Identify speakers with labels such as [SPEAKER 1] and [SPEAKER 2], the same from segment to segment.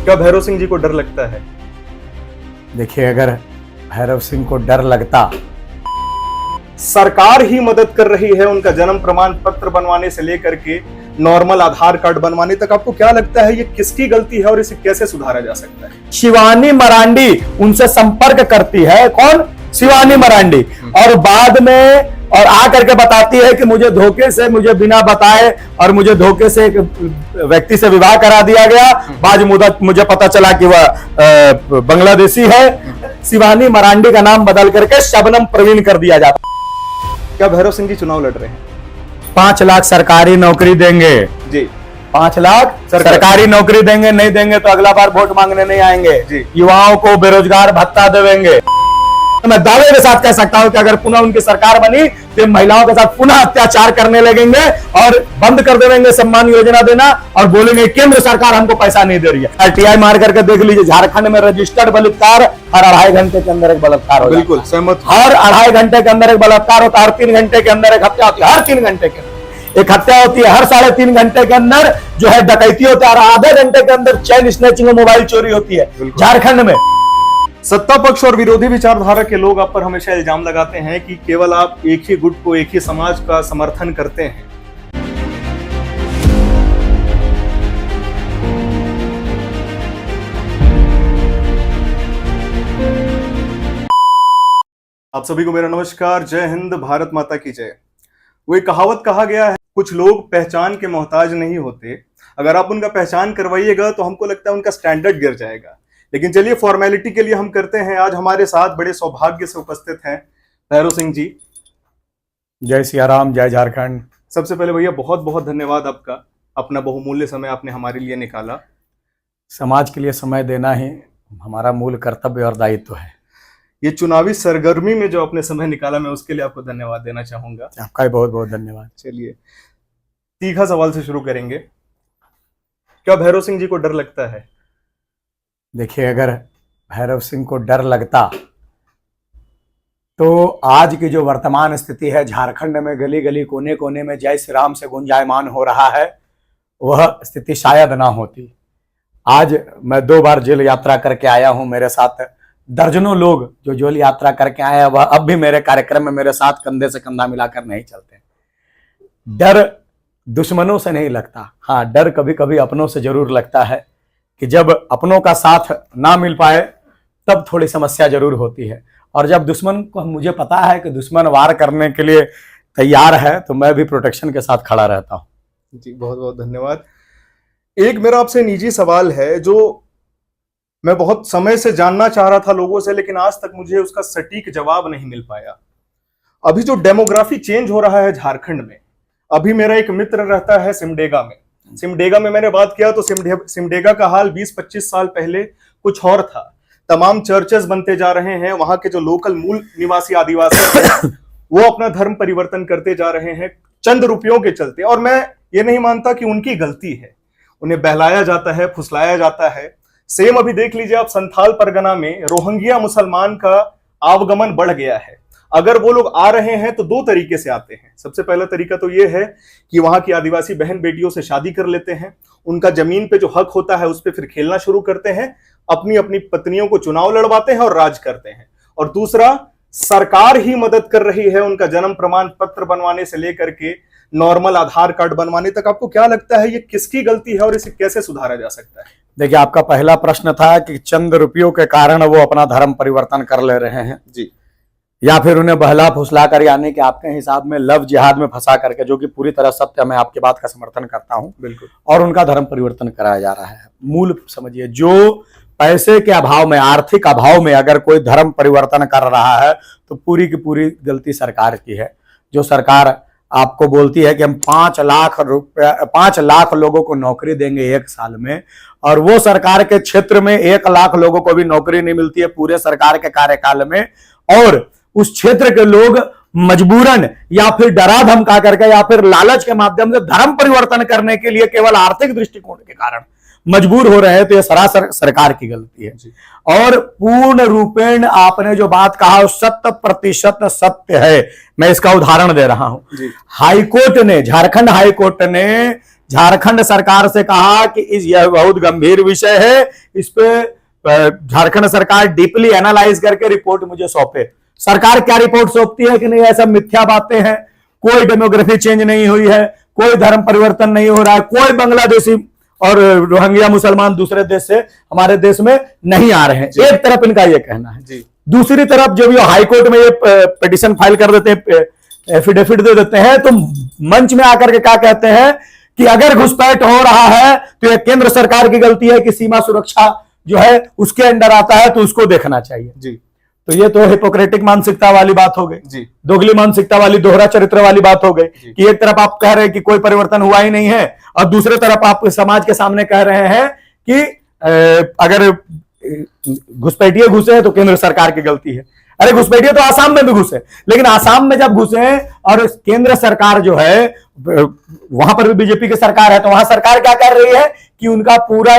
[SPEAKER 1] क्या भैरव सिंह जी को डर लगता है?
[SPEAKER 2] देखिए, अगर भैरव सिंह को डर लगता,
[SPEAKER 1] सरकार ही मदद कर रही है उनका जन्म प्रमाण पत्र बनवाने से लेकर के नॉर्मल आधार कार्ड बनवाने तक, आपको क्या लगता है ये किसकी गलती है और इसे कैसे सुधारा जा सकता है?
[SPEAKER 2] शिवानी मरांडी उनसे संपर्क करती है। कौन? शिवानी मरांडी। और बाद में और आ करके बताती है कि मुझे धोखे से, मुझे बिना बताए और मुझे धोखे से एक व्यक्ति से विवाह करा दिया गया। बाद मुझे पता चला कि वह बांग्लादेशी है। शिवानी मरांडी का नाम बदल करके शबनम प्रवीण कर दिया जाता।
[SPEAKER 1] क्या भैरव सिंह जी चुनाव लड़ रहे हैं?
[SPEAKER 2] 5 लाख सरकारी नौकरी देंगे
[SPEAKER 1] जी।
[SPEAKER 2] 5 लाख सरकारी नौकरी देंगे। नहीं देंगे तो अगला बार वोट मांगने नहीं आएंगे
[SPEAKER 1] जी।
[SPEAKER 2] युवाओं को बेरोजगार भत्ता देंगे। मैं दावे के साथ कह सकता हूं कि अगर पुनः उनकी सरकार बनी तो महिलाओं के साथ पुनः अत्याचार करने लगेंगे और बंद कर देंगे सम्मान योजना देना और बोलेंगे केंद्र सरकार हमको पैसा नहीं दे रही है। आरटीआई मार करके देख लीजिए, झारखंड में रजिस्टर्ड बलात्कार हर 2.5 घंटे के अंदर एक बलात्कार होता है।
[SPEAKER 1] बिल्कुल सहमत।
[SPEAKER 2] हर 2.5 घंटे के अंदर एक बलात्कार होता है। हर 3 घंटे के अंदर एक हत्या होती है। हर 3 घंटे के अंदर एक हत्या होती है। हर 3.5 घंटे के अंदर जो है डकैती होती है। और आधे घंटे के अंदर चेन स्नैचिंग और मोबाइल चोरी होती है झारखंड में।
[SPEAKER 1] सत्ता पक्ष और विरोधी विचारधारा के लोग आप पर हमेशा इल्जाम लगाते हैं कि केवल आप एक ही गुट को, एक ही समाज का समर्थन करते हैं। आप सभी को मेरा नमस्कार। जय हिंद, भारत माता की जय। वो एक कहावत कहा गया है, कुछ लोग पहचान के मोहताज नहीं होते, अगर आप उनका पहचान करवाइएगा तो हमको लगता है उनका स्टैंडर्ड गिर जाएगा। लेकिन चलिए, फॉर्मेलिटी के लिए हम करते हैं। आज हमारे साथ बड़े सौभाग्य से उपस्थित हैं भैरव सिंह जी।
[SPEAKER 2] जय सिया राम, जय झारखंड।
[SPEAKER 1] सबसे पहले भैया बहुत बहुत धन्यवाद आपका, अपना बहुमूल्य समय आपने हमारे लिए निकाला।
[SPEAKER 2] समाज के लिए समय देना ही हमारा मूल कर्तव्य और दायित्व है।
[SPEAKER 1] ये चुनावी सरगर्मी में जो आपने समय निकाला, मैं उसके लिए आपको धन्यवाद देना चाहूंगा।
[SPEAKER 2] आपका भी बहुत बहुत धन्यवाद।
[SPEAKER 1] चलिए, तीखा सवाल से शुरू करेंगे। क्या भैरव सिंह जी को डर लगता है?
[SPEAKER 2] देखिए, अगर भैरव सिंह को डर लगता तो आज की जो वर्तमान स्थिति है झारखंड में, गली गली कोने कोने में जय श्री राम से गुंजायमान हो रहा है, वह स्थिति शायद ना होती। आज मैं 2 बार जेल यात्रा करके आया हूं। मेरे साथ दर्जनों लोग जो जेल यात्रा करके आए हैं, वह अब भी मेरे कार्यक्रम में मेरे साथ कंधे से कंधा मिलाकर नहीं चलते। डर दुश्मनों से नहीं लगता। हाँ, डर कभी कभी अपनों से जरूर लगता है कि जब अपनों का साथ ना मिल पाए तब थोड़ी समस्या जरूर होती है। और जब दुश्मन को, मुझे पता है कि दुश्मन वार करने के लिए तैयार है, तो मैं भी प्रोटेक्शन के साथ खड़ा रहता हूं।
[SPEAKER 1] जी, बहुत बहुत धन्यवाद। एक मेरा आपसे निजी सवाल है जो मैं बहुत समय से जानना चाह रहा था लोगों से, लेकिन आज तक मुझे उसका सटीक जवाब नहीं मिल पाया। अभी जो डेमोग्राफी चेंज हो रहा है झारखंड में, अभी मेरा एक मित्र रहता है सिमडेगा में। सिमडेगा में मैंने बात किया तो सिमडेगा का हाल 20-25 साल पहले कुछ और था। तमाम चर्चेस बनते जा रहे हैं। वहां के जो लोकल मूल निवासी आदिवासी हैं वो अपना धर्म परिवर्तन करते जा रहे हैं चंद रुपयों के चलते। और मैं ये नहीं मानता कि उनकी गलती है, उन्हें बहलाया जाता है, फुसलाया जाता है। सेम अभी देख लीजिए आप, संथाल परगना में रोहिंग्या मुसलमान का आवागमन बढ़ गया है। अगर वो लोग आ रहे हैं तो 2 तरीके से आते हैं। सबसे पहला तरीका तो ये है कि वहां की आदिवासी बहन बेटियों से शादी कर लेते हैं, उनका जमीन पे जो हक होता है उस पे फिर खेलना शुरू करते हैं, अपनी अपनी पत्नियों को चुनाव लड़वाते हैं और राज करते हैं। और दूसरा, सरकार ही मदद कर रही है उनका जन्म प्रमाण पत्र बनवाने से लेकर के नॉर्मल आधार कार्ड बनवाने तक। आपको क्या लगता है ये किसकी गलती है और इसे कैसे सुधारा जा सकता है?
[SPEAKER 2] देखिए, आपका पहला प्रश्न था कि चंद रुपयों के कारण वो अपना धर्म परिवर्तन कर ले रहे हैं
[SPEAKER 1] जी,
[SPEAKER 2] या फिर उन्हें बहला फुसला कर, यानी कि आपके हिसाब में लव जिहाद में फंसा करके, जो कि पूरी तरह सत्य, मैं आपकी बात का समर्थन करता हूं।
[SPEAKER 1] बिल्कुल।
[SPEAKER 2] और उनका धर्म परिवर्तन कराया जा रहा है। मूल समझिए, जो पैसे के अभाव में, आर्थिक अभाव में अगर कोई धर्म परिवर्तन कर रहा है तो पूरी की पूरी गलती सरकार की है। जो सरकार आपको बोलती है कि हम 5 लाख लोगों को नौकरी देंगे 1 साल में, और वो सरकार के क्षेत्र में 1 लाख लोगों को भी नौकरी नहीं मिलती है पूरे सरकार के कार्यकाल में। और उस क्षेत्र के लोग मजबूरन या फिर डरा धमका करके या फिर लालच के माध्यम से धर्म परिवर्तन करने के लिए केवल आर्थिक दृष्टिकोण के कारण मजबूर हो रहे हैं, तो यह सरासर सरकार की गलती है। और पूर्ण रूपेण आपने जो बात कहा 100% सत्य है। मैं इसका उदाहरण दे रहा हूं। हाईकोर्ट ने, झारखंड हाईकोर्ट ने झारखंड सरकार से कहा कि यह बहुत गंभीर विषय है, इस पे झारखंड सरकार डीपली एनालाइज करके रिपोर्ट मुझे सौंपे। सरकार क्या रिपोर्ट सौंपती है कि नहीं, ऐसा मिथ्या बातें हैं, कोई डेमोग्राफी चेंज नहीं हुई है, कोई धर्म परिवर्तन नहीं हो रहा है, कोई बांग्लादेशी और रोहिंग्या मुसलमान दूसरे देश से हमारे देश में नहीं आ रहे हैं। एक तरफ इनका यह कहना है जी। दूसरी तरफ जब ये हाईकोर्ट में ये पिटीशन फाइल कर देते हैं, एफिडेविट दे देते हैं, तो मंच में आकर के क्या कहते हैं कि अगर घुसपैठ हो रहा है तो यह केंद्र सरकार की गलती है कि सीमा सुरक्षा जो है उसके अंडर आता है तो उसको देखना चाहिए जी। तो ये तो हिपोक्रेटिक मानसिकता वाली बात हो गई जी, दोगली मानसिकता वाली, दोहरा चरित्र वाली बात हो गई कि एक तरफ आप कह रहे हैं कि कोई परिवर्तन हुआ ही नहीं है और दूसरे तरफ आप समाज के सामने कह रहे हैं कि अगर घुसपैठिए घुसे हैं तो केंद्र सरकार की गलती है। अरे घुसपैठिए तो आसाम में भी घुसे, लेकिन आसाम में जब घुसे और केंद्र सरकार जो है वहां पर भी बीजेपी की सरकार है, तो वहां सरकार क्या कर रही है कि उनका पूरा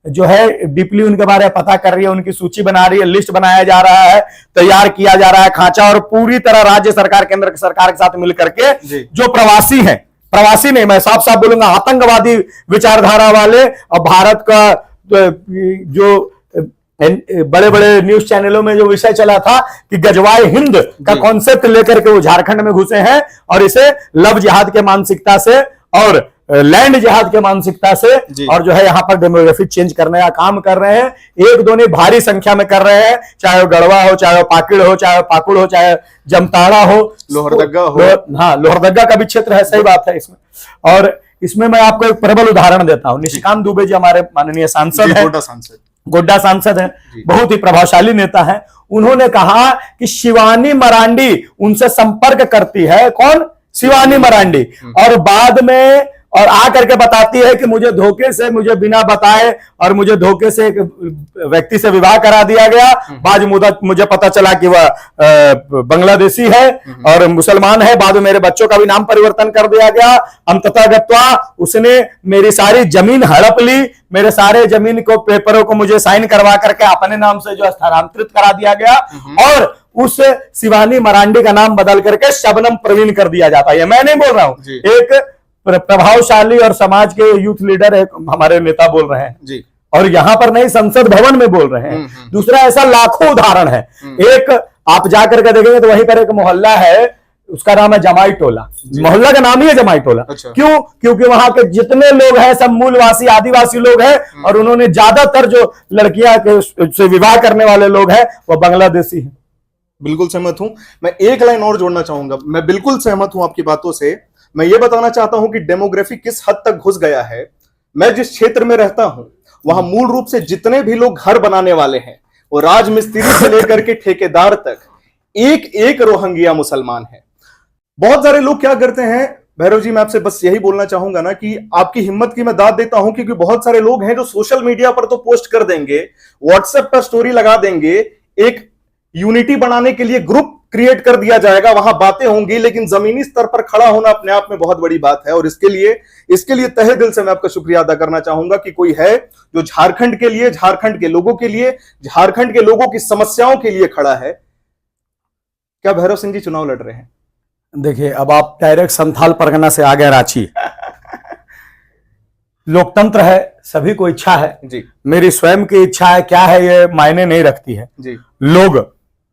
[SPEAKER 2] जो है डीपली उनके बारे में पता कर रही है, उनकी सूची बना रही है, लिस्ट बनाया जा रहा है, तैयार किया जा रहा है खांचा, और पूरी तरह राज्य सरकार केंद्र सरकार के साथ मिलकर के जो प्रवासी हैं, प्रवासी नहीं मैं साफ साफ बोलूंगा, आतंकवादी विचारधारा वाले और भारत का जो बड़े बड़े न्यूज चैनलों में जो विषय चला था कि गजवाए हिंद का कॉन्सेप्ट लेकर के वो झारखंड में घुसे हैं और इसे लव जिहाद के मानसिकता से और लैंड जिहाद के मानसिकता से और जो है यहाँ पर डेमोग्राफी चेंज करने का काम कर रहे हैं। एक दो नहीं, भारी संख्या में कर रहे हैं, चाहे वो गढ़वा हो, चाहे वो पाकिड़ हो, चाहे पाकुड़ हो, चाहे जमताड़ा हो,
[SPEAKER 1] लोहरदग्गा हो।
[SPEAKER 2] हाँ, लोहरदग्गा का भी क्षेत्र है, सही बात है इसमें। और इसमें मैं आपको एक प्रबल उदाहरण देता हूँ। निशिकांत दुबे जी हमारे माननीय सांसद है, गोड्डा सांसद है, बहुत ही प्रभावशाली नेता है। उन्होंने कहा कि शिवानी मरांडी उनसे संपर्क करती है, कौन? शिवानी मरांडी, और बाद में और आकर के बताती है कि मुझे धोखे से, मुझे बिना बताए और मुझे धोखे से एक व्यक्ति से विवाह करा दिया गया। बाद मुझे पता चला कि वह बांग्लादेशी है और मुसलमान है। बाद में मेरे बच्चों का भी नाम परिवर्तन कर दिया गया। अंततः गत्वा उसने मेरी सारी जमीन हड़प ली, मेरे सारे जमीन को, पेपरों को मुझे साइन करवा करके अपने नाम से जो स्थानांतरित करा दिया गया और उस शिवानी मरांडी का नाम बदल करके शबनम प्रवीण कर दिया जाता है। मैं नहीं बोल रहा हूं, एक प्रभावशाली और समाज के यूथ लीडर एक हमारे नेता बोल रहे हैं जी, और यहां पर नहीं, संसद भवन में बोल रहे हैं। दूसरा ऐसा लाखों उदाहरण है। एक आप जाकर के देखेंगे तो वहीं पर एक मोहल्ला है, उसका नाम है जमाई टोला। मोहल्ला का नाम ही है जमाई टोला। अच्छा। क्यों? क्योंकि वहां के जितने लोग हैं सब मूलवासी आदिवासी लोग हैं और उन्होंने ज्यादातर जो लड़कियां से विवाह करने वाले लोग हैं वो बांग्लादेशी हैं।
[SPEAKER 1] बिल्कुल सहमत हूं। मैं एक लाइन और जोड़ना चाहूंगा। मैं बिल्कुल सहमत हूं आपकी बातों से। मैं ये बताना चाहता हूं कि डेमोग्राफी किस हद तक घुस गया है। मैं जिस क्षेत्र में रहता हूं वहां मूल रूप से जितने भी लोग घर बनाने वाले हैं, वो राजमिस्त्री से लेकर के ठेकेदार तक एक एक रोहिंग्या मुसलमान है। बहुत सारे लोग क्या करते हैं, भैरव जी मैं आपसे बस यही बोलना चाहूंगा ना कि आपकी हिम्मत की मैं दाद देता हूं, क्योंकि बहुत सारे लोग हैं जो सोशल मीडिया पर तो पोस्ट कर देंगे, व्हाट्सएप पर स्टोरी लगा देंगे, एक यूनिटी बनाने के लिए ग्रुप क्रिएट कर दिया जाएगा, वहां बातें होंगी, लेकिन जमीनी स्तर पर खड़ा होना अपने आप में बहुत बड़ी बात है। और इसके लिए तहे दिल से मैं आपका शुक्रिया अदा करना चाहूंगा कि कोई है जो झारखंड के लिए, झारखंड के लोगों के लिए, झारखंड के लोगों की समस्याओं के लिए खड़ा है। क्या भैरव सिंह जी चुनाव लड़ रहे हैं?
[SPEAKER 2] देखिए, अब आप डायरेक्ट संथाल परगना से आ गए रांची। लोकतंत्र है, सभी को इच्छा है जी। मेरी स्वयं की इच्छा है, क्या है ये मायने नहीं रखती है जी। लोग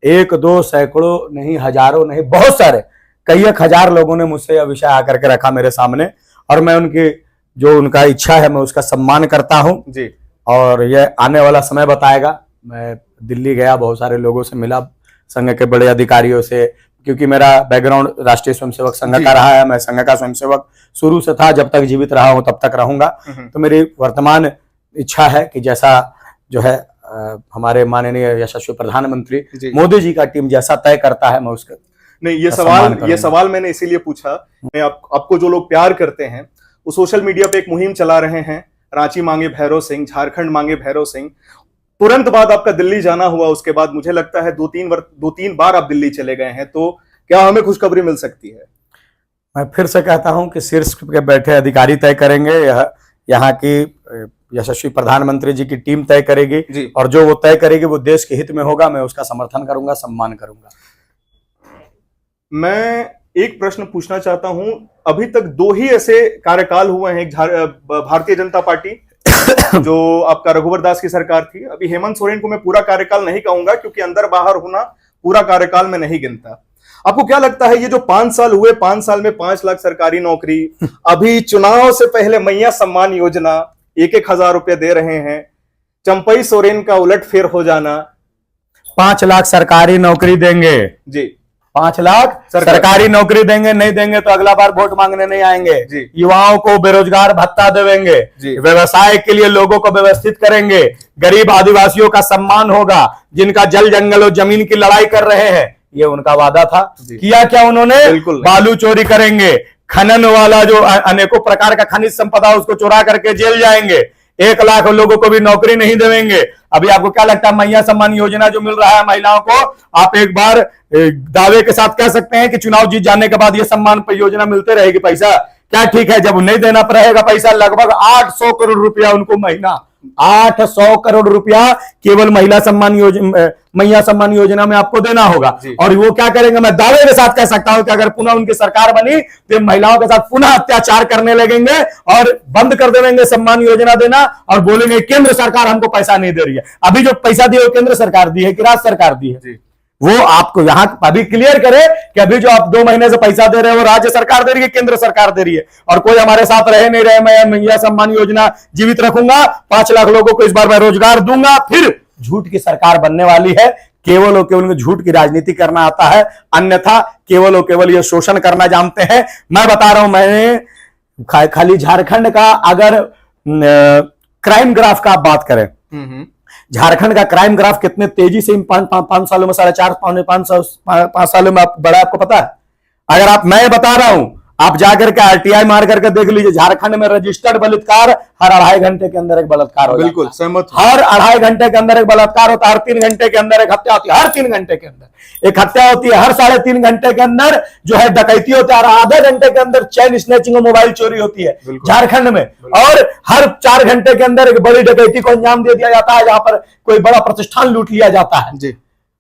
[SPEAKER 2] एक दो सैकड़ों नहीं, हजारों नहीं, बहुत सारे कई एक हजार लोगों ने मुझसे यह विषय आकर के रखा मेरे सामने, और मैं उनकी जो उनका इच्छा है मैं उसका सम्मान करता हूं जी। और यह आने वाला समय बताएगा। मैं दिल्ली गया, बहुत सारे लोगों से मिला, संघ के बड़े अधिकारियों से, क्योंकि मेरा बैकग्राउंड राष्ट्रीय स्वयंसेवक संघ का रहा है। मैं संघ का स्वयंसेवक शुरू से था, जब तक जीवित रहा हूं तब तक रहूंगा। तो मेरी वर्तमान इच्छा है कि जैसा जो है हमारे माननीय यशस्वी प्रधानमंत्री मोदी जी का टीम जैसा तय करता है, मैं उसका
[SPEAKER 1] नहीं, ये सवाल मैंने इसीलिए पूछा। मैं आपको जो लोग प्यार करते हैं वो सोशल मीडिया पे एक मुहिम चला रहे हैं, रांची मांगे भैरव सिंह, झारखंड मांगे भैरव सिंह। तुरंत बाद आपका दिल्ली जाना हुआ, उसके बाद मुझे लगता है दो तीन बार आप दिल्ली चले गए हैं, तो क्या हमें खुशखबरी मिल सकती है?
[SPEAKER 2] मैं फिर से कहता हूं कि शीर्ष के बैठे अधिकारी तय करेंगे, यहाँ की यशस्वी प्रधानमंत्री जी की टीम तय करेगी, और जो वो तय करेगी वो देश के हित में होगा। मैं उसका समर्थन करूंगा, सम्मान करूंगा।
[SPEAKER 1] मैं एक प्रश्न पूछना चाहता हूं। अभी तक 2 ही ऐसे कार्यकाल हुए हैं, भारतीय जनता पार्टी जो आपका रघुवर दास की सरकार थी। अभी हेमंत सोरेन को मैं पूरा कार्यकाल नहीं कहूंगा क्योंकि अंदर बाहर होना पूरा कार्यकाल में नहीं गिनता। आपको क्या लगता है ये जो 5 साल हुए, 5 साल में 5 लाख सरकारी नौकरी, अभी चुनाव से पहले मैया सम्मान योजना 1,000 रुपए दे रहे हैं, चंपई सोरेन का उलटफेर हो जाना,
[SPEAKER 2] 5 लाख सरकारी नौकरी देंगे
[SPEAKER 1] जी
[SPEAKER 2] 5 लाख सरकारी नौकरी देंगे, नहीं देंगे तो अगला बार वोट मांगने नहीं आएंगे। युवाओं को बेरोजगार भत्ता देंगे, व्यवसाय के लिए लोगों को व्यवस्थित करेंगे, गरीब आदिवासियों का सम्मान होगा, जिनका जल जंगल और जमीन की लड़ाई कर रहे हैं, ये उनका वादा था। किया क्या उन्होंने? बालू चोरी करेंगे, खनन वाला जो अनेकों प्रकार का खनिज संपदा उसको चुरा करके जेल जाएंगे, 1 लाख लोगों को भी नौकरी नहीं देंगे। अभी आपको क्या लगता है मैया सम्मान योजना जो मिल रहा है महिलाओं को, आप एक बार दावे के साथ कह सकते हैं कि चुनाव जीत जाने के बाद ये सम्मान योजना मिलते रहेगी पैसा? क्या ठीक है? जब नहीं देना पड़ेगा पैसा, लगभग 800 करोड़ रुपया उनको महीना, 800 करोड़ रुपया केवल महिला सम्मान योजना, मैया सम्मान योजना में आपको देना होगा। और वो क्या करेंगे, मैं दावे के साथ कह सकता हूं कि अगर पुनः उनकी सरकार बनी तो महिलाओं के साथ पुनः अत्याचार करने लगेंगे और बंद कर देंगे सम्मान योजना देना और बोलेंगे केंद्र सरकार हमको पैसा नहीं दे रही है। अभी जो पैसा दिए वो केंद्र सरकार दी है कि राज्य सरकार दी है? वो आपको यहां अभी क्लियर करे कि अभी जो आप 2 महीने से पैसा दे रहे हैं वो राज्य सरकार दे रही है, केंद्र सरकार दे रही है, और कोई हमारे साथ रहे नहीं रहे। मैं मैया सम्मान योजना जीवित रखूंगा, 5 लाख लोगों को इस बार मैं रोजगार दूंगा, फिर झूठ की सरकार बनने वाली है। केवल और केवल झूठ की राजनीति करना आता है, अन्यथा केवल और केवल ये शोषण करना जानते हैं। मैं बता रहा हूं, मैंने खाली झारखंड का अगर क्राइम ग्राफ का आप बात करें, झारखंड का क्राइम ग्राफ कितने तेजी से 5 सालों में 4.5 सालों में बढ़ा, आपको पता है? अगर आप, मैं बता रहा हूं, आप जाकर के आरटीआई मार करके देख लीजिए, झारखंड में रजिस्टर्ड बलात्कार हर 2.5 घंटे के अंदर एक बलात्कार होता है। बिल्कुल सहमत। हर 2.5 घंटे के अंदर एक बलात्कार होता है, हर 3 घंटे के अंदर एक हत्या होती है, हर 3 घंटे के अंदर एक हत्या होती है, हर 3.5 घंटे के अंदर जो है डकैती होती है, और आधे घंटे के अंदर चेन स्नैचिंग और मोबाइल चोरी होती है झारखंड में, और हर 4 घंटे के अंदर एक बड़ी डकैती को अंजाम दे दिया जाता है जहां पर कोई बड़ा प्रतिष्ठान लूट लिया जाता है जी।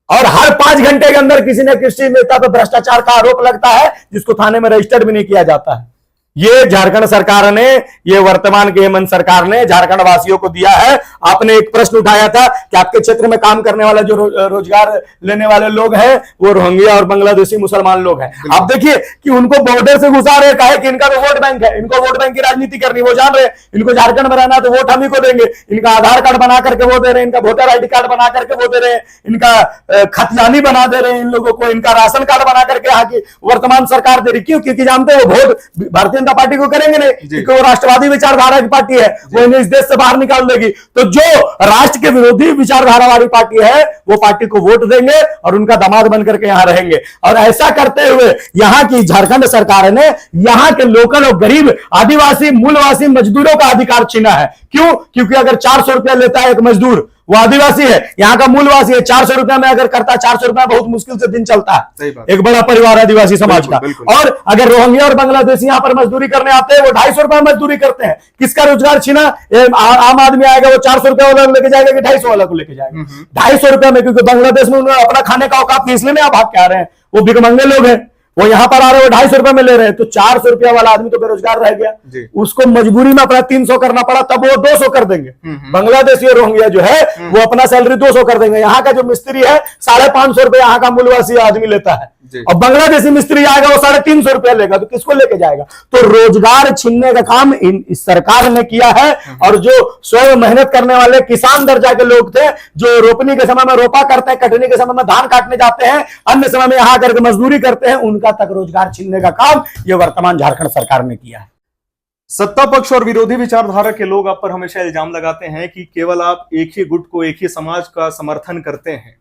[SPEAKER 2] और हर 5 घंटे के अंदर किसी न किसी नेता पर भ्रष्टाचार का आरोप लगता है जिसको थाने में रजिस्टर्ड भी नहीं किया जाता है। ये झारखंड सरकार ने, ये वर्तमान की हेमंत सरकार ने झारखंड वासियों को दिया है। आपने एक प्रश्न उठाया था कि आपके क्षेत्र में काम करने वाला जो रोजगार लेने वाले लोग हैं वो रोहिंग्या और बांग्लादेशी मुसलमान लोग हैं। आप देखिए कि उनको बॉर्डर से घुसा रहे, कहे कि इनका तो वोट बैंक है, इनको वोट बैंक की राजनीति करनी, वो जान रहे इनको झारखंड में रहना तो वोट हम ही को देंगे, इनका आधार कार्ड बना करके वो दे रहे हैं, इनका वोटर ID कार्ड बना करके वो दे रहे हैं, इनका खतियानी बना दे रहे हैं इन लोगों को, इनका राशन कार्ड बना करके यहाँ की वर्तमान सरकार दे रही। क्यों? क्योंकि जानते हैं वो वोट भारतीय जनता पार्टी को करेंगे नहीं, क्योंकि वो राष्ट्रवादी विचारधारा की पार्टी है, वो इन्हें इस देश से बाहर निकाल देगी। तो जो राष्ट्र के विरोधी विचारधारा वाली पार्टी है वो पार्टी को वोट देंगे और उनका दामाद बन करके यहां रहेंगे। और ऐसा करते हुए यहां की झारखंड सरकार ने यहां के लोकल और गरीब आदिवासी मूलवासी मजदूरों का अधिकार छीना है। क्यों? क्योंकि अगर 400 रुपया लेता है एक मजदूर, वो आदिवासी है, यहाँ का मूलवासी है, 400 रुपया में अगर करता है, 400 रुपया बहुत मुश्किल से दिन चलता है एक बड़ा परिवार आदिवासी समाज का। और अगर रोहिंग्या और बांग्लादेशी यहाँ पर मजदूरी करने आते हैं वो 250 रुपया मजदूरी करते हैं। किसका रोजगार छीना? आम आदमी आएगा वो 400 रुपया वाला लेके जाएगा कि 250 वाला को लेके जाएगा? 250 रुपया में, क्योंकि बांग्लादेश में उन्होंने अपना खाने का औकात नहीं, इसलिए नहीं आप भाग के आ रहे हैं, वो भिखमंगे लोग हैं, वो यहां पर आ रहे हो 250 रुपए में ले रहे हैं। तो 400 रुपया वाला आदमी तो बेरोजगार रह गया, उसको मजबूरी में अपना 300 करना पड़ा, तब वो 200 कर देंगे। बांग्लादेशी और रोहिंग्या जो है वो अपना सैलरी 200 कर देंगे। यहाँ का जो मिस्त्री है 550 रुपए यहाँ का मूलवासी आदमी लेता है, और बांग्लादेशी मिस्त्री आएगा वो 350 रुपया लेगा, तो किसको लेके जाएगा? तो रोजगार छीनने का काम इस सरकार ने किया है। और जो स्वयं मेहनत करने वाले किसान दर्जा के लोग थे, जो रोपनी के समय में रोपा करते हैं, कटनी के समय में धान काटने जाते हैं, अन्य समय में यहां करके मजदूरी करते हैं, उनका तक रोजगार छीनने का काम ये वर्तमान झारखंड सरकार ने किया है।
[SPEAKER 1] सत्ता पक्ष और विरोधी विचारधारा के लोग आप पर हमेशा इल्जाम लगाते हैं कि केवल आप एक ही गुट को, एक ही समाज का समर्थन करते हैं।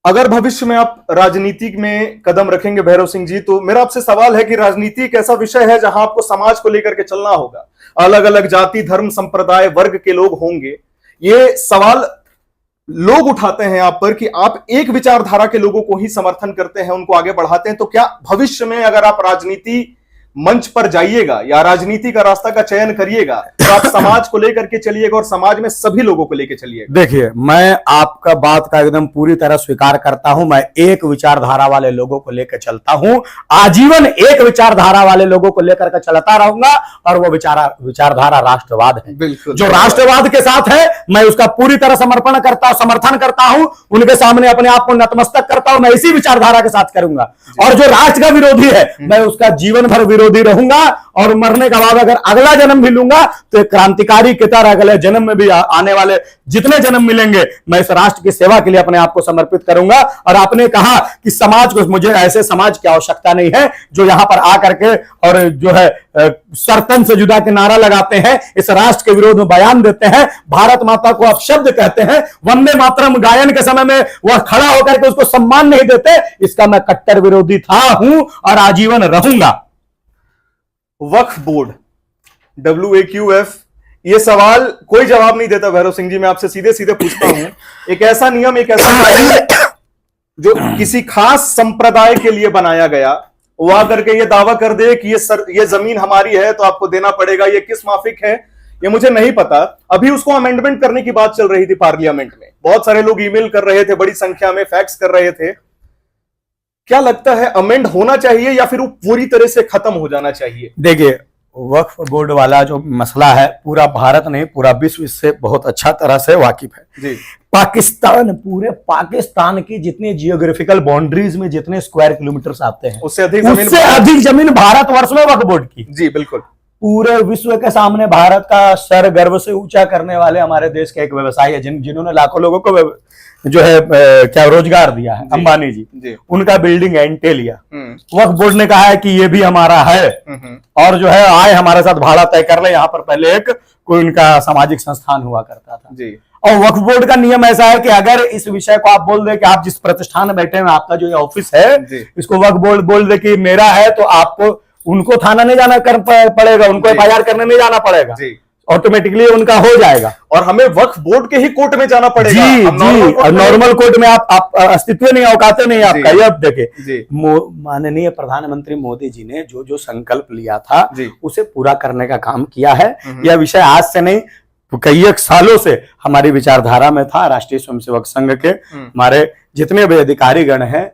[SPEAKER 1] अगर भविष्य में आप राजनीति में कदम रखेंगे भैरव सिंह जी, तो मेरा आपसे सवाल है कि राजनीति एक ऐसा विषय है जहां आपको समाज को लेकर के चलना होगा, अलग अलग जाति धर्म संप्रदाय वर्ग के लोग होंगे। ये सवाल लोग उठाते हैं आप पर कि आप एक विचारधारा के लोगों को ही समर्थन करते हैं, उनको आगे बढ़ाते हैं। तो क्या भविष्य में अगर आप राजनीति मंच पर जाइएगा या राजनीति का रास्ता का चयन करिएगा तो आप समाज को लेकर के चलिएगा और समाज में सभी लोगों को लेकर चलिएगा।
[SPEAKER 2] देखिए, मैं आपका बात का एकदम पूरी तरह स्वीकार करता हूं। मैं एक विचारधारा वाले लोगों को लेकर चलता हूं, आजीवन एक विचारधारा वाले लोगों को लेकर के चलता रहूंगा, और वो विचारधारा राष्ट्रवाद है।
[SPEAKER 1] बिल्कुल,
[SPEAKER 2] जो राष्ट्रवाद के साथ है मैं उसका पूरी तरह समर्थन करता हूं, उनके सामने अपने आप को नतमस्तक करता हूं। मैं इसी विचारधारा के साथ करूंगा। और जो राष्ट्र का विरोधी है मैं उसका जीवन भर विरोधी रहूंगा, और मरने के बाद अगर अगला जन्म भी लूंगा तो एक क्रांतिकारी की तरह अगले जन्म में भी आने वाले जितने जन्म मिलेंगे मैं इस राष्ट्र की सेवा के लिए अपने आप को समर्पित करूंगा। और आपने कहा कि समाज को, मुझे ऐसे समाज की आवश्यकता नहीं है जो यहां पर आकर के और जो है सरतन से जुदा के नारा लगाते हैं, इस राष्ट्र के विरोध में बयान देते हैं, भारत माता को अपशब्द कहते हैं, वंदे मातरम गायन के समय में वह खड़ा होकर के उसको सम्मान नहीं देते। इसका मैं कट्टर विरोधी था, हूं और आजीवन रहूंगा।
[SPEAKER 1] वक्फ बोर्ड, WAQF, ये सवाल कोई जवाब नहीं देता। भैरव सिंह जी, मैं आपसे सीधे सीधे पूछता हूं, एक ऐसा नियम, एक ऐसा कानून जो किसी खास संप्रदाय के लिए बनाया गया, वो आकर के ये दावा कर दे कि ये जमीन हमारी है तो आपको देना पड़ेगा, ये किस माफिक है ये मुझे नहीं पता। अभी उसको अमेंडमेंट करने की बात चल रही थी पार्लियामेंट में, बहुत सारे लोग ईमेल कर रहे थे, बड़ी संख्या में फैक्स कर रहे थे। क्या लगता है, अमेंड होना चाहिए या फिर वो पूरी तरह से खत्म हो जाना चाहिए?
[SPEAKER 2] देखिए, वक्फ बोर्ड वाला जो मसला है पूरा भारत नहीं पूरा विश्व इससे बहुत अच्छा तरह से वाकिफ है
[SPEAKER 1] जी।
[SPEAKER 2] पाकिस्तान, पूरे पाकिस्तान की जितनी जियोग्राफिकल बाउंड्रीज में जितने स्क्वायर किलोमीटर आते हैं
[SPEAKER 1] उससे
[SPEAKER 2] अधिक जमीन भारतवर्ष में वक्फ बोर्ड की।
[SPEAKER 1] जी बिल्कुल।
[SPEAKER 2] पूरे विश्व के सामने भारत का सर गर्व से ऊंचा करने वाले हमारे देश के एक व्यवसायी है जिन्होंने लाखों लोगों को जो है क्या रोजगार दिया है, अंबानी जी। उनका बिल्डिंग है इंटेलिया। वक्फ बोर्ड ने कहा है कि ये भी हमारा है, और जो है आए हमारे साथ भाड़ा तय कर ले। यहाँ पर पहले एक कोई उनका सामाजिक संस्थान हुआ करता था जी। और वक्फ बोर्ड का नियम ऐसा है कि अगर इस विषय को आप बोल दे कि आप जिस प्रतिष्ठान में बैठे हैं आपका जो ये ऑफिस है इसको वक्फ बोर्ड बोल दे कि मेरा है, तो आपको उनको थाना नहीं जाना पड़ेगा, उनको FIR करने नहीं जाना पड़ेगा, ऑटोमेटिकली उनका हो जाएगा।
[SPEAKER 1] और हमें वक्फ बोर्ड के ही कोर्ट में जाना पड़ेगा।
[SPEAKER 2] जी, और नॉर्मल कोर्ट में आप अस्तित्व नहीं, औकाते नहीं आपका। ये अब देखे, माननीय प्रधानमंत्री मोदी जी ने जो जो संकल्प लिया था उसे पूरा करने का काम किया है। यह विषय आज से नहीं कई एक सालों से हमारी विचारधारा में था। राष्ट्रीय स्वयंसेवक संघ के हमारे जितने भी अधिकारी गण हैं,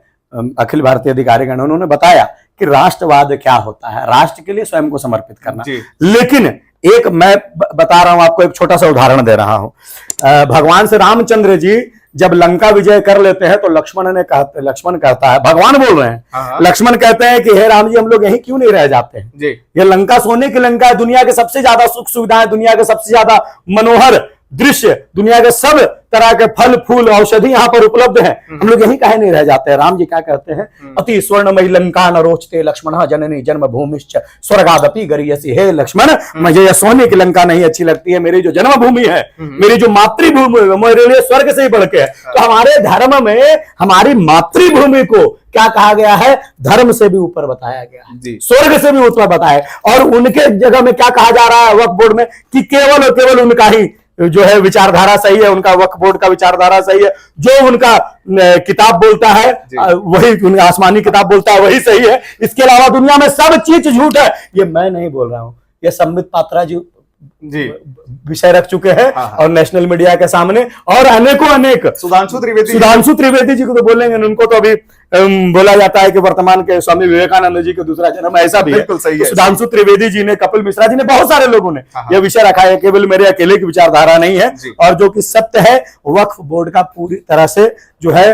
[SPEAKER 2] अखिल भारतीय अधिकारी गण, उन्होंने बताया कि राष्ट्रवाद क्या होता है, राष्ट्र के लिए स्वयं को समर्पित करना। लेकिन एक मैं बता रहा हूं आपको, एक छोटा सा उदाहरण दे रहा हूं। भगवान श्री रामचंद्र जी जब लंका विजय कर लेते हैं तो लक्ष्मण कहता है, भगवान बोल रहे हैं, लक्ष्मण कहते हैं कि हे राम जी हम लोग यहीं क्यों नहीं रह जाते हैं? ये लंका सोने की लंका है, दुनिया के सबसे ज्यादा सुख सुविधाएं, दुनिया के सबसे ज्यादा मनोहर दृश्य, दुनिया के सब तरह के फल फूल औषधि यहाँ पर उपलब्ध है, हम लोग यहीं काहे नहीं रह जाते हैं? राम जी क्या कहते हैं, अति स्वर्णमयी लंका न रोचते लक्ष्मण जननी जन्म भूमिश्च स्वर्गादपि गरियसि। हे लक्ष्मण, मुझे यह सोने की लंका नहीं अच्छी लगती है, मेरी जो जन्मभूमि है, मेरी जो मातृभूमि है, मेरे लिए स्वर्ग से ही बढ़ के है। तो हमारे धर्म में हमारी मातृभूमि को क्या कहा गया है? धर्म से भी ऊपर बताया गया है, स्वर्ग से भी ऊपर बताया। और उनके जगह में क्या कहा जा रहा है वक्फ बोर्ड में कि केवल और केवल उनका ही जो है विचारधारा सही है, उनका वक्फ बोर्ड का विचारधारा सही है, जो उनका किताब बोलता है वही, उनका आसमानी किताब बोलता है वही सही है, इसके अलावा दुनिया में सब चीज झूठ है। ये मैं नहीं बोल रहा हूं, ये संबित पात्रा जी विषय रख चुके हैं और नेशनल मीडिया के सामने, और अनेक सुधांशु त्रिवेदी जी को तो बोलेंगे, उनको तो अभी बोला जाता है कि वर्तमान के स्वामी विवेकानंद जी का दूसरा जन्म, ऐसा भी है। सुधांशु त्रिवेदी जी ने, कपिल मिश्रा जी ने, बहुत सारे लोगों ने यह विषय रखा है, केवल मेरे अकेले की विचारधारा नहीं है। और जो कि सत्य है, वक्फ बोर्ड का पूरी तरह से जो है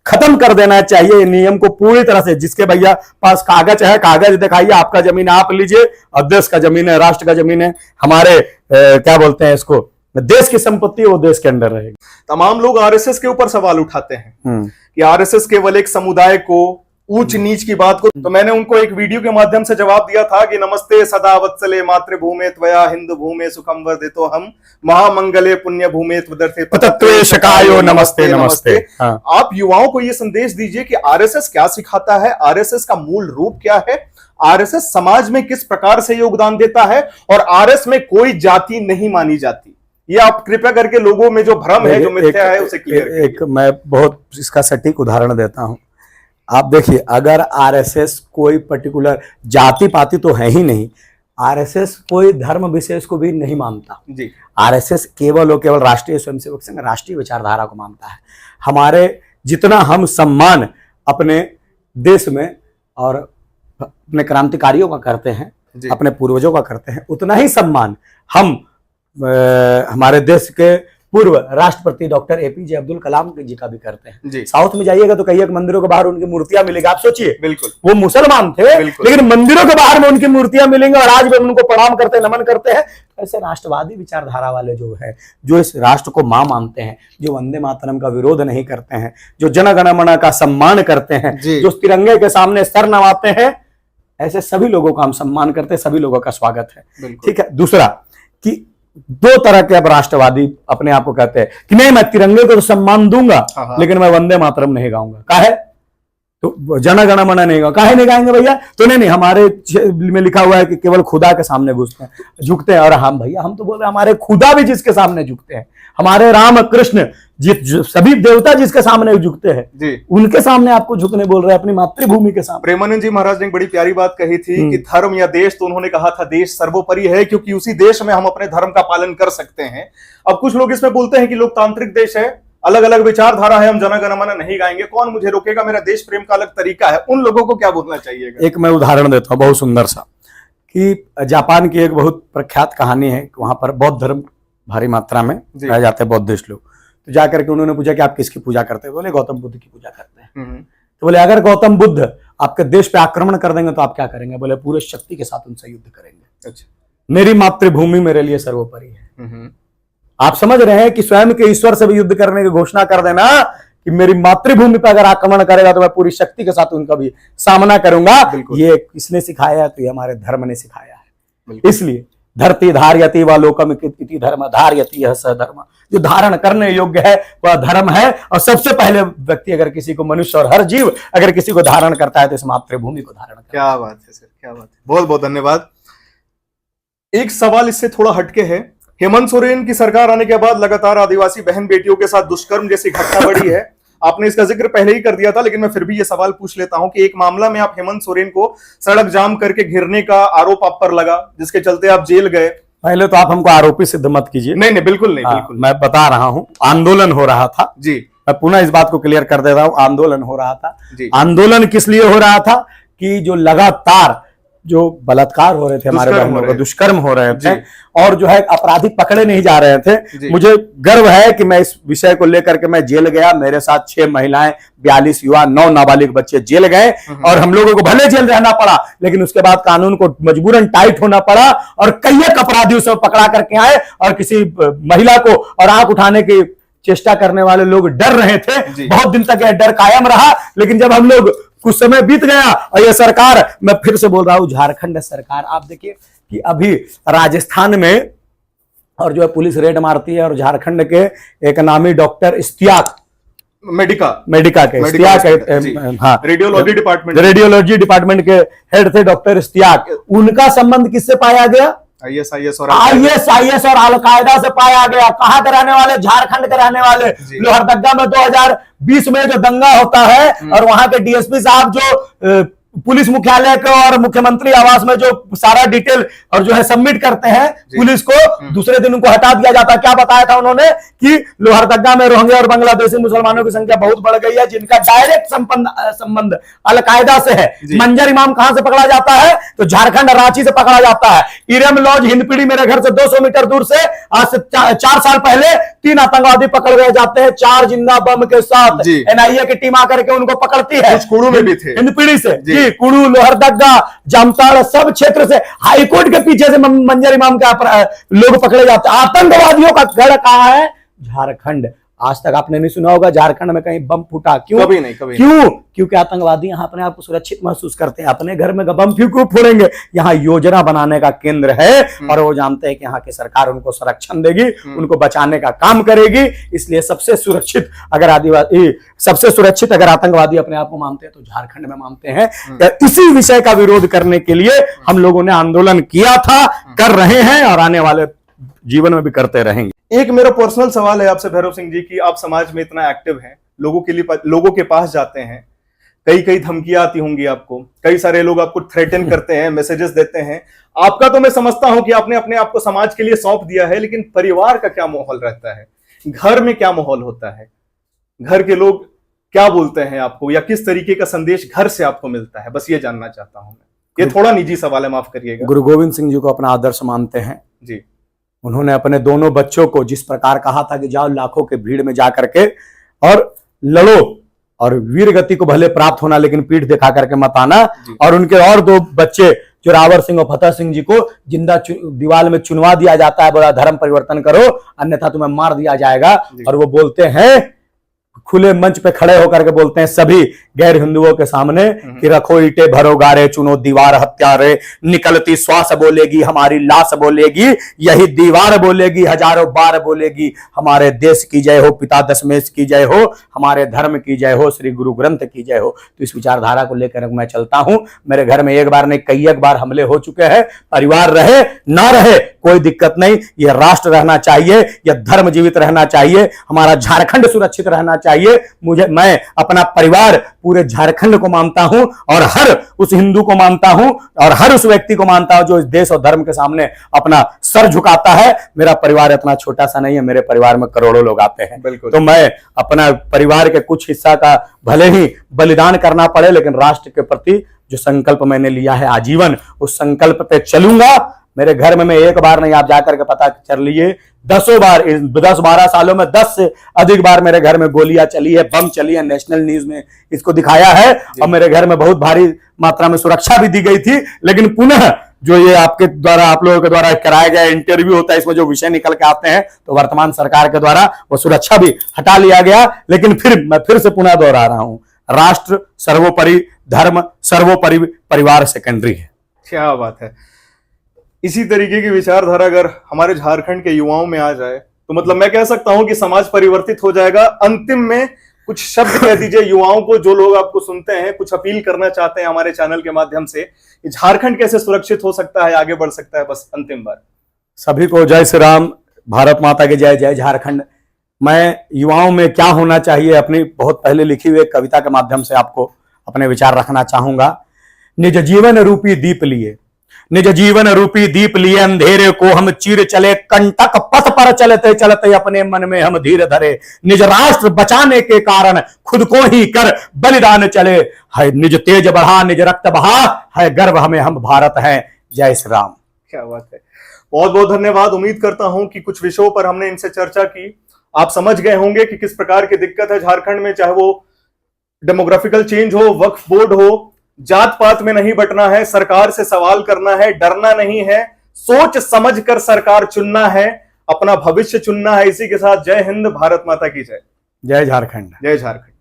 [SPEAKER 2] खत्म कर देना चाहिए नियम को पूरी तरह से। जिसके भैया पास कागज है, कागज दिखाइए, आपका जमीन आप लीजिए, और देश का जमीन है, राष्ट्र का जमीन है, हमारे क्या बोलते हैं इसको, देश की संपत्ति वो देश के अंदर रहेगी।
[SPEAKER 1] तमाम लोग RSS के ऊपर सवाल उठाते हैं कि RSS केवल एक समुदाय को, ऊंच नीच की बात को, तो मैंने उनको एक वीडियो के माध्यम से जवाब दिया था कि नमस्ते सदा वत्सले मातृभूमे त्वया हिंदू भूमे सुखम वर्धितो हम महामंगले पुण्य भूमे त्वदर्थे
[SPEAKER 2] पतत्वे शकायो नमस्ते नमस्ते।
[SPEAKER 1] आप युवाओं को यह संदेश दीजिए कि RSS क्या सिखाता है, RSS का मूल रूप क्या है, RSS समाज में किस प्रकार से योगदान देता है, और RSS में कोई जाति नहीं मानी जाती। ये आप कृपया करके लोगों में जो भ्रम है, जो मिथ्या है, उसे क्लियर।
[SPEAKER 2] एक मैं बहुत इसका सटीक उदाहरण देता हूं। आप देखिए, अगर आरएसएस कोई पर्टिकुलर जाति पाति तो है ही नहीं, आरएसएस कोई धर्म विशेष को भी नहीं मानता
[SPEAKER 1] जी।
[SPEAKER 2] आरएसएस केवल और केवल राष्ट्रीय स्वयंसेवक संघ राष्ट्रीय विचारधारा को मानता है। हमारे जितना हम सम्मान अपने देश में और अपने क्रांतिकारियों का करते हैं, अपने पूर्वजों का करते हैं, उतना ही सम्मान हम हमारे देश के पूर्व राष्ट्रपति डॉक्टर एपीजे अब्दुल कलाम जी का भी करते हैं
[SPEAKER 1] जी।
[SPEAKER 2] साउथ में जाइएगा तो कई एक मंदिरों के बाहर उनकी मूर्तियां मिलेगी। आप सोचिए,
[SPEAKER 1] बिल्कुल
[SPEAKER 2] वो मुसलमान थे लेकिन मंदिरों के बाहर में उनकी मूर्तियां मिलेंगी और आज भी उनको प्रणाम करते हैं, नमन करते हैं। ऐसे राष्ट्रवादी विचारधारा वाले जो है, जो इस राष्ट्र को मां मानते हैं, जो वंदे मातरम का विरोध नहीं करते हैं, जो जन गण मन का सम्मान करते हैं, जो तिरंगे के सामने सर नवाते हैं, ऐसे सभी लोगों का हम सम्मान करते हैं, सभी लोगों का स्वागत है। ठीक है। दूसरा कि दो तरह के अब राष्ट्रवादी अपने आप को कहते हैं कि नहीं, मैं तिरंगे को तो सम्मान दूंगा लेकिन मैं वंदे मातरम नहीं गाऊंगा। काहे? तो जन गण मन नहीं गाऊंगा। काहे नहीं गाएंगे भैया? तो नहीं, हमारे में लिखा हुआ है कि केवल खुदा के सामने झुकते हैं। और हम भैया, हम तो बोल रहे हैं हमारे खुदा भी जिसके सामने झुकते हैं, हमारे राम कृष्ण सभी देवता जिसके सामने झुकते हैं जी, उनके सामने आपको झुकने बोल रहे हैं, अपनी मातृभूमि के सामने।
[SPEAKER 1] प्रेमानंद जी महाराज ने एक बड़ी प्यारी बात कही थी कि धर्म या देश, तो उन्होंने कहा था देश सर्वोपरि है, क्योंकि उसी देश में हम अपने धर्म का पालन कर सकते हैं। अब कुछ लोग इसमें बोलते हैं कि लोकतांत्रिक देश है, अलग अलग विचारधारा है, हम जन गण मन नहीं गाएंगे, कौन मुझे रोकेगा, मेरा देश प्रेम का अलग तरीका है। उन लोगों को क्या बोलना चाहिए?
[SPEAKER 2] एक मैं उदाहरण देता हूँ बहुत सुंदर सा, कि जापान की एक बहुत प्रख्यात कहानी है। वहां पर बौद्ध धर्म भारी मात्रा में पाए जाते हैं, बौद्धिस्ट लोग। तो जाकर के उन्होंने पूछा कि आप किसकी पूजा करते हैं? बोले गौतम बुद्ध की पूजा करते हैं। तो बोले अगर गौतम बुद्ध आपके देश पे आक्रमण कर देंगे तो आप क्या करेंगे? बोले पूरे शक्ति के साथ उनसे युद्ध करेंगे। अच्छा। मेरी मातृभूमि मेरे लिए सर्वोपरि है। आप समझ रहे हैं कि स्वयं के ईश्वर से भी युद्ध करने की घोषणा कर देना कि मेरी मातृभूमि पर अगर आक्रमण करेगा तो मैं पूरी शक्ति के साथ उनका भी सामना करूंगा। ये किसने सिखाया? तो ये हमारे धर्म ने सिखाया है। इसलिए धरती धार्यति व लोकम इति धर्म धार्यति यह स धर्म, जो धारण करने योग्य है वह धर्म है। और सबसे पहले व्यक्ति अगर किसी को, मनुष्य और हर जीव अगर किसी को धारण करता है तो इस मातृभूमि को धारण करता है।
[SPEAKER 1] क्या बात है सर, क्या बात है, बहुत बहुत धन्यवाद। एक सवाल इससे थोड़ा हटके है। हेमंत सोरेन की सरकार आने के बाद लगातार आदिवासी बहन बेटियों के साथ दुष्कर्म जैसी घटना बढ़ी है। आपने इसका जिक्र पहले ही कर दिया था, लेकिन मैं फिर भी ये सवाल पूछ लेता हूं कि एक मामला में आप हेमंत सोरेन को सड़क जाम करके घिरने का आरोप आप पर लगा, जिसके चलते आप जेल गए।
[SPEAKER 2] पहले तो आप हमको आरोपी सिद्ध मत कीजिए।
[SPEAKER 1] नहीं नहीं, बिल्कुल नहीं, बिल्कुल।
[SPEAKER 2] मैं बता रहा हूं, आंदोलन हो रहा था
[SPEAKER 1] जी।
[SPEAKER 2] मैं पुनः इस बात को क्लियर कर देता हूं, आंदोलन हो रहा था जी। आंदोलन किस लिए हो रहा था? कि जो लगातार जो बलात्कार हो रहे थे, हमारे बहनों को दुष्कर्म हो रहे थे और जो है अपराधी पकड़े नहीं जा रहे थे। मुझे गर्व है कि मैं इस विषय को लेकर के मैं जेल गया। मेरे साथ 6 महिलाएं, 42 युवा, 9 नाबालिग बच्चे जेल गए और हम लोगों को भले जेल रहना पड़ा, लेकिन उसके बाद कानून को मजबूरन टाइट होना पड़ा और कई अपराधियों से पकड़ा करके आए। और किसी महिला को और आंख उठाने की चेष्टा करने वाले लोग डर रहे थे। बहुत दिन तक यह डर कायम रहा, लेकिन जब हम लोग कुछ समय बीत गया और ये सरकार, मैं फिर से बोल रहा हूं, झारखंड सरकार, आप देखिए कि अभी राजस्थान में और जो है पुलिस रेड मारती है और झारखंड के एक नामी डॉक्टर इश्तियाक मेडिका के इश्तियाक, हाँ, रेडियोलॉजी डिपार्टमेंट के हेड थे डॉक्टर इश्तियाक। उनका संबंध किससे पाया गया? आईएस और अलकायदा से पाया गया। कहां के रहने वाले? झारखंड के रहने वाले। लोहरदगा में 2020 में जो दंगा होता है और वहां के डीएसपी साहब जो पुलिस मुख्यालय को और मुख्यमंत्री आवास में जो सारा डिटेल और जो है सबमिट करते हैं पुलिस को, दूसरे दिन उनको हटा दिया जाता है। क्या बताया था उन्होंने? कि लोहरदगा में रोहिंग्या और बांग्लादेशी मुसलमानों की संख्या बहुत बढ़ गई है, जिनका डायरेक्ट संबंध अलकायदा से है। मंजर इमाम कहां से पकड़ा जाता है? तो झारखंड रांची से पकड़ा जाता है। इरम लॉज हिंदपीढ़ी मेरे घर से 200 मीटर दूर से आज से 4 साल पहले 3 आतंकवादी पकड़ गए जाते हैं 4 जिंदा बम के साथ। एनआईए की टीम आकर के उनको पकड़ती है।
[SPEAKER 1] कुड़ू में भी थे,
[SPEAKER 2] हिंदपीढ़ी से, कुड़ू, लोहरदगा, जामताड़ा, सब क्षेत्र से। हाईकोर्ट के पीछे से मंजर इमाम के लोग पकड़े जाते हैं। आतंकवादियों का गढ़ कहां है? झारखंड। आज तक आपने नहीं सुना होगा झारखंड में कहीं बम फूटा। क्यों?
[SPEAKER 1] कभी नहीं, कभी
[SPEAKER 2] क्यों? क्योंकि आतंकवादी यहाँ अपने आप को सुरक्षित महसूस करते हैं। अपने घर में बम क्यों फोड़ेंगे? यहाँ योजना बनाने का केंद्र है और वो जानते हैं कि यहाँ की सरकार उनको संरक्षण देगी, उनको बचाने का काम करेगी। इसलिए सबसे सुरक्षित अगर आतंकवादी अपने आप को मानते हैं तो झारखंड में मानते हैं। इसी विषय का विरोध करने के लिए हम लोगों ने आंदोलन किया था, कर रहे हैं और आने वाले जीवन में भी करते रहेंगे।
[SPEAKER 1] एक मेरा पर्सनल सवाल है आपसे भैरव सिंह जी की, आप समाज में इतना एक्टिव हैं, लोगों के पास जाते हैं, कई कई धमकियां आती होंगी आपको, कई सारे लोग आपको थ्रेटन करते हैं, मैसेजेस देते हैं। आपका तो मैं समझता हूं कि आपने अपने आप को समाज के लिए सौंप दिया है, लेकिन परिवार का क्या माहौल रहता है, घर में क्या माहौल होता है, घर के लोग क्या बोलते हैं आपको, या किस तरीके का संदेश घर से आपको मिलता है, बस ये जानना चाहता हूं मैं। ये थोड़ा निजी सवाल है, माफ करिएगा।
[SPEAKER 2] गुरु गोविंद सिंह जी को अपना आदर्श मानते हैं
[SPEAKER 1] जी।
[SPEAKER 2] उन्होंने अपने दोनों बच्चों को जिस प्रकार कहा था कि जाओ लाखों के भीड़ में जा करके और लड़ो, और वीर गति को भले प्राप्त होना लेकिन पीठ दिखा करके मत आना। और उनके और दो बच्चे जोरावर सिंह और फतेह सिंह जी को जिंदा दीवार में चुनवा दिया जाता है, बोला धर्म परिवर्तन करो अन्यथा तुम्हें मार दिया जाएगा। और वो बोलते हैं, खुले मंच पे खड़े होकर के बोलते हैं सभी गैर हिंदुओं के सामने कि रखो ईटे भरो गारे, चुनो दीवार हत्यारे, निकलती श्वास बोलेगी हमारी लाश बोलेगी, यही दीवार बोलेगी हजारों बार बोलेगी, हमारे देश की जय हो, पिता दशमेश की जय हो, हमारे धर्म की जय हो, श्री गुरु ग्रंथ की जय हो। तो इस विचारधारा को लेकर मैं चलता हूं। मेरे घर में एक बार नहीं कई एक बार हमले हो चुके हैं। परिवार रहे ना रहे कोई दिक्कत नहीं, यह राष्ट्र रहना चाहिए, यह धर्म जीवित रहना चाहिए, हमारा झारखंड सुरक्षित रहना चाहिए। मैं अपना परिवार पूरे झारखंड को मानता हूं और हर उस हिंदू को मानता हूं और हर उस व्यक्ति को मानता हूं जो इस देश और धर्म के सामने अपना सर झुकाता है। मेरा परिवार इतना छोटा सा नहीं है, मेरे परिवार में करोड़ों लोग आते हैं। तो मैं अपना परिवार के कुछ हिस्सा का भले ही बलिदान करना पड़े, लेकिन राष्ट्र के प्रति जो संकल्प मैंने लिया है आजीवन, उस संकल्प पे चलूंगा। मेरे घर में मैं एक बार नहीं, आप जाकर के पता कर लिए, 10 बार, 10-12 सालों में 10 से अधिक बार मेरे घर में गोलियां चली है, बम चली है। नेशनल न्यूज में इसको दिखाया है। और मेरे घर में बहुत भारी मात्रा में सुरक्षा भी दी गई थी, लेकिन पुनः जो ये आपके द्वारा, आप लोगों के द्वारा कराया गया इंटरव्यू होता है, इसमें जो विषय निकल के आते हैं, तो वर्तमान सरकार के द्वारा वो सुरक्षा भी हटा लिया गया। लेकिन फिर मैं फिर से पुनः दोहरा रहा हूं, राष्ट्र सर्वोपरि, धर्म सर्वोपरि, परिवार सेकेंडरी है।
[SPEAKER 1] क्या बात है। इसी तरीके की विचारधारा अगर हमारे झारखंड के युवाओं में आ जाए तो मतलब मैं कह सकता हूं कि समाज परिवर्तित हो जाएगा। अंतिम में कुछ शब्द कह दीजिए युवाओं को, जो लोग आपको सुनते हैं, कुछ अपील करना चाहते हैं हमारे चैनल के माध्यम से, झारखंड कैसे सुरक्षित हो सकता है, आगे बढ़ सकता है, बस अंतिम बार।
[SPEAKER 2] सभी को जय श्री राम, भारत माता की जय, जय झारखंड। मैं युवाओं में क्या होना चाहिए अपनी बहुत पहले लिखी हुई कविता के माध्यम से आपको अपने विचार रखना चाहूंगा। निज जीवन रूपी दीप लिए, निज जीवन रूपी दीप लिए अंधेरे को हम चीर चले, कंटक पथ पर चलते चलते अपने मन में हम धीर धरे, निज राष्ट्र बचाने के कारण खुद को ही कर बलिदान चले, है निज तेज बढ़ा निज रक्त बहा, है गर्व हमें हम भारत हैं। जय श्री राम।
[SPEAKER 1] क्या बात है, बहुत बहुत धन्यवाद। उम्मीद करता हूं कि कुछ विषयों पर हमने इनसे चर्चा की, आप समझ गए होंगे कि किस प्रकार की दिक्कत है झारखंड में, चाहे वो डेमोग्राफिकल चेंज हो, वक्फ बोर्ड हो, जात पात में नहीं बटना है, सरकार से सवाल करना है, डरना नहीं है, सोच समझ कर सरकार चुनना है, अपना भविष्य चुनना है। इसी के साथ जय हिंद, भारत माता की जय,
[SPEAKER 2] जय झारखंड,
[SPEAKER 1] जय झारखंड।